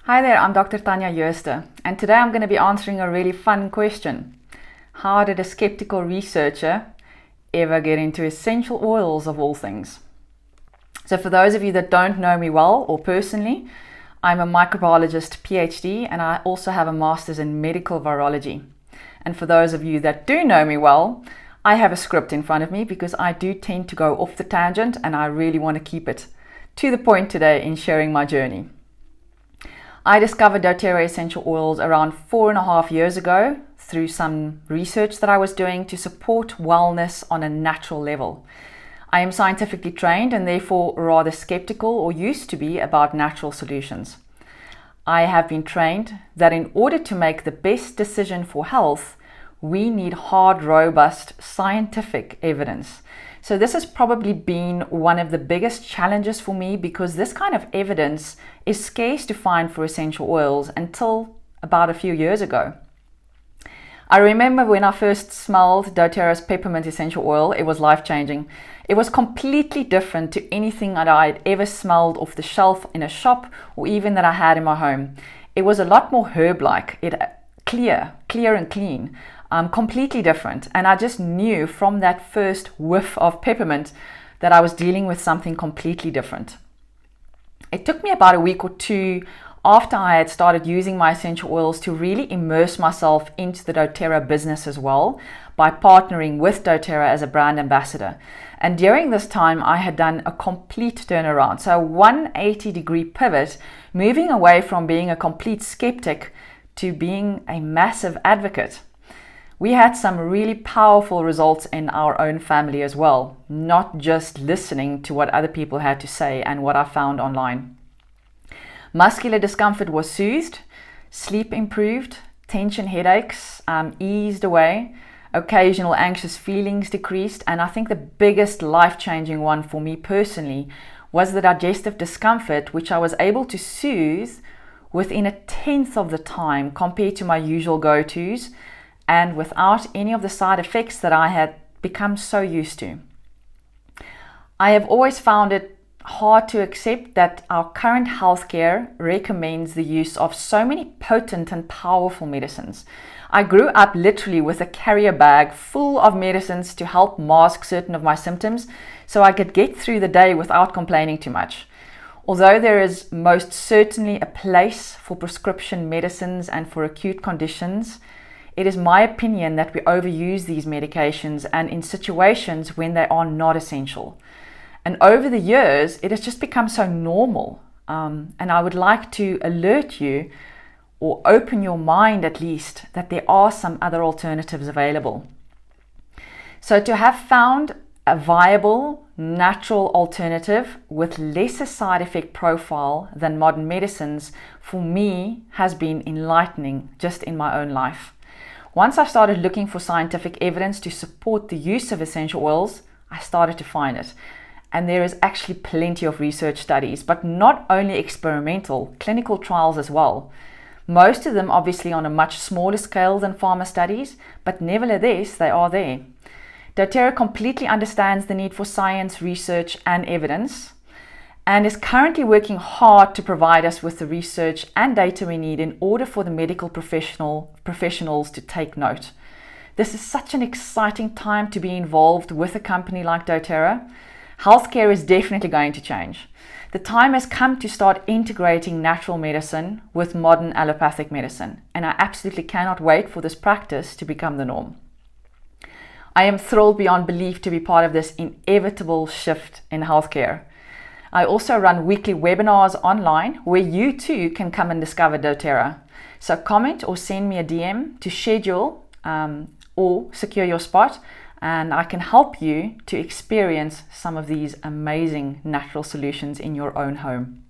Hi there, I'm Dr. Tanya Jooste, and today I'm going to be answering a really fun question. How did a skeptical researcher ever get into essential oils of all things? So for those of you that don't know me well or personally, I'm a microbiologist PhD and I also have a master's in medical virology. And for those of you that do know me well, I have a script in front of me because I do tend to go off the tangent and I really want to keep it to the point today in sharing my journey. I discovered doTERRA essential oils around 4.5 years ago through some research that I was doing to support wellness on a natural level. I am scientifically trained and therefore rather skeptical, or used to be, about natural solutions. I have been trained that in order to make the best decision for health, we need hard, robust scientific evidence. So this has probably been one of the biggest challenges for me because this kind of evidence is scarce to find for essential oils until about a few years ago. I remember when I first smelled doTERRA's peppermint essential oil, it was life-changing. It was completely different to anything that I had ever smelled off the shelf in a shop or even that I had in my home. It was a lot more herb-like, clear and clean. Completely different, and I just knew from that first whiff of peppermint that I was dealing with something completely different. It took me about a week or two after I had started using my essential oils to really immerse myself into the doTERRA business as well by partnering with doTERRA as a brand ambassador. And during this time I had done a complete turnaround, so a 180-degree pivot, moving away from being a complete skeptic to being a massive advocate. We had some really powerful results in our own family as well, not just listening to what other people had to say and what I found online. Muscular discomfort was soothed, sleep improved, tension headaches eased away, occasional anxious feelings decreased, and I think the biggest life-changing one for me personally was the digestive discomfort, which I was able to soothe within 1/10 of the time compared to my usual go-tos, and without any of the side effects that I had become so used to. I have always found it hard to accept that our current healthcare recommends the use of so many potent and powerful medicines. I grew up literally with a carrier bag full of medicines to help mask certain of my symptoms so I could get through the day without complaining too much. Although there is most certainly a place for prescription medicines and for acute conditions, it is my opinion that we overuse these medications and in situations when they are not essential. And over the years, it has just become so normal. And I would like to alert you, or open your mind at least, that there are some other alternatives available. So to have found a viable, natural alternative with lesser side effect profile than modern medicines, for me, has been enlightening just in my own life. Once I started looking for scientific evidence to support the use of essential oils, I started to find it. And there is actually plenty of research studies, but not only experimental, clinical trials as well. Most of them obviously on a much smaller scale than pharma studies, but nevertheless, they are there. doTERRA completely understands the need for science, research, and evidence, and is currently working hard to provide us with the research and data we need in order for the medical professionals to take note. This is such an exciting time to be involved with a company like doTERRA. Healthcare is definitely going to change. The time has come to start integrating natural medicine with modern allopathic medicine, and I absolutely cannot wait for this practice to become the norm. I am thrilled beyond belief to be part of this inevitable shift in healthcare. I also run weekly webinars online where you too can come and discover doTERRA. So comment or send me a DM to schedule or secure your spot, and I can help you to experience some of these amazing natural solutions in your own home.